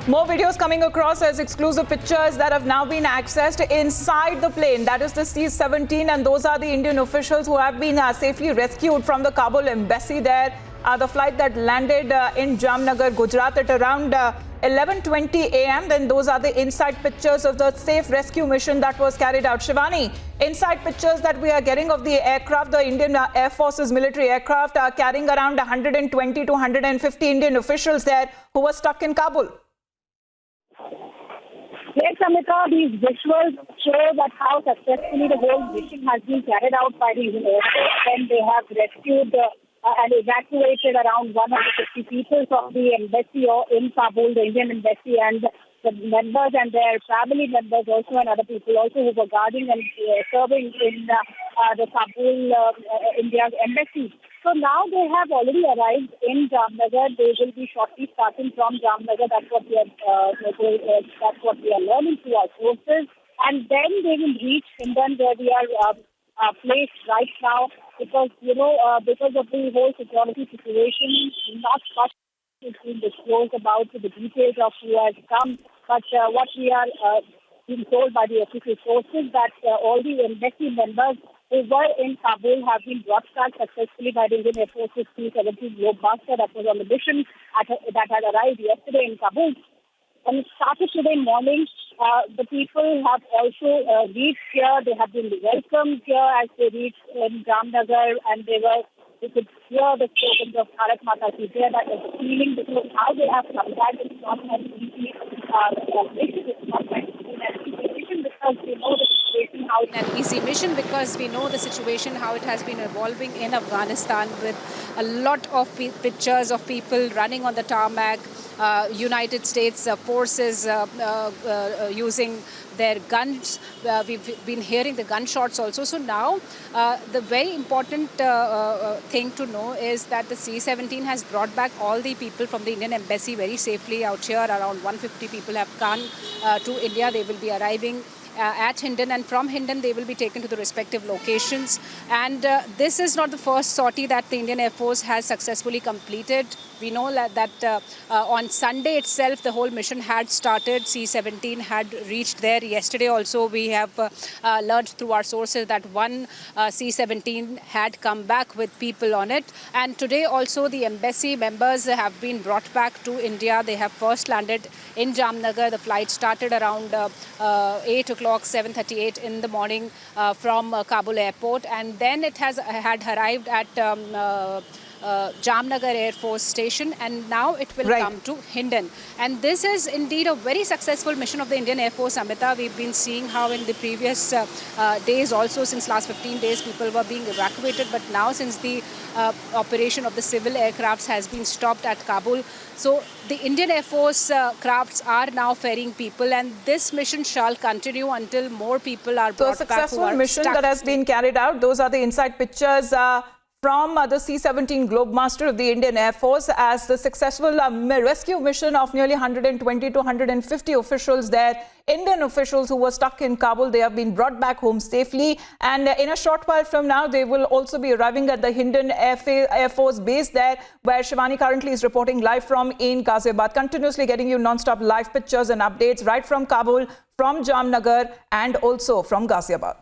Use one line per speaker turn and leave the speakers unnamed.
More videos coming across as exclusive pictures that have now been accessed inside the plane. That is the C-17, and those are the Indian officials who have been safely rescued from the Kabul embassy there. The flight that landed in Jamnagar, Gujarat at around 11:20 a.m. Then those are the inside pictures of the safe rescue mission that was carried out. Shivani, inside pictures that we are getting of the aircraft, the Indian Air Force's military aircraft are carrying around 120 to 150 Indian officials there who were stuck in Kabul.
Yes, Amita, these visuals show that how successfully the whole mission has been carried out by the Indian Air Force when they have rescued and evacuated around 150 people from the embassy in Kabul, the Indian embassy, and the members and their family members also, and other people also who were guarding and serving in the Kabul India embassy. So now they have already arrived in Jamnagar. They will be shortly starting from Jamnagar. That's what we are learning through our sources. And then they will reach Hindon, where we are placed right now, because because of the whole security situation, not much is being disclosed about the details of who has come. But what we are being told by the official sources that all the embassy members who were in Kabul have been brought back successfully by the Indian Air Force's C-17 Globebuster that was on the mission that had arrived yesterday in Kabul. And it started today morning. The people have also reached here. They have been welcomed here as they reached in Jamnagar, and they could hear the slogans of Bharat Mata Ki Jai. That was the feeling, because how they have come back. It's not an easy mission, because we know the situation how
an easy mission, because we know the situation how it has been evolving in Afghanistan, with a lot of pictures of people running on the tarmac, United States forces using their guns. We've been hearing the gunshots also. So now the very important thing to know is that the C-17 has brought back all the people from the Indian embassy very safely out here. Around 150 people have gone to India. They will be arriving at Hindon, and from Hindon they will be taken to the respective locations. And this is not the first sortie that the Indian Air Force has successfully completed. We know that on Sunday itself the whole mission had started. C-17 had reached there. Yesterday also we have learned through our sources that one C-17 had come back with people on it. And today also the embassy members have been brought back to India. They have first landed in Jamnagar. The flight started around 8 o'clock, 7:38 in the morning from Kabul airport, and then it had arrived at Jamnagar Air Force Station, and now it will come to Hindon. And this is indeed a very successful mission of the Indian Air Force, Amita. We've been seeing how in the previous days also, since last 15 days, people were being evacuated. But now, since the operation of the civil aircrafts has been stopped at Kabul, so the Indian Air Force crafts are now ferrying people, and this mission shall continue until more people are brought back.
So a successful mission that has been carried out. Those are the inside pictures from the C-17 Globemaster of the Indian Air Force, as the successful rescue mission of nearly 120 to 150 officials there, Indian officials who were stuck in Kabul. They have been brought back home safely, and in a short while from now they will also be arriving at the Hindon Air Force base there, where Shivani currently is reporting live from in Ghaziabad, continuously getting you non-stop live pictures and updates right from Kabul, from Jamnagar, and also from Ghaziabad.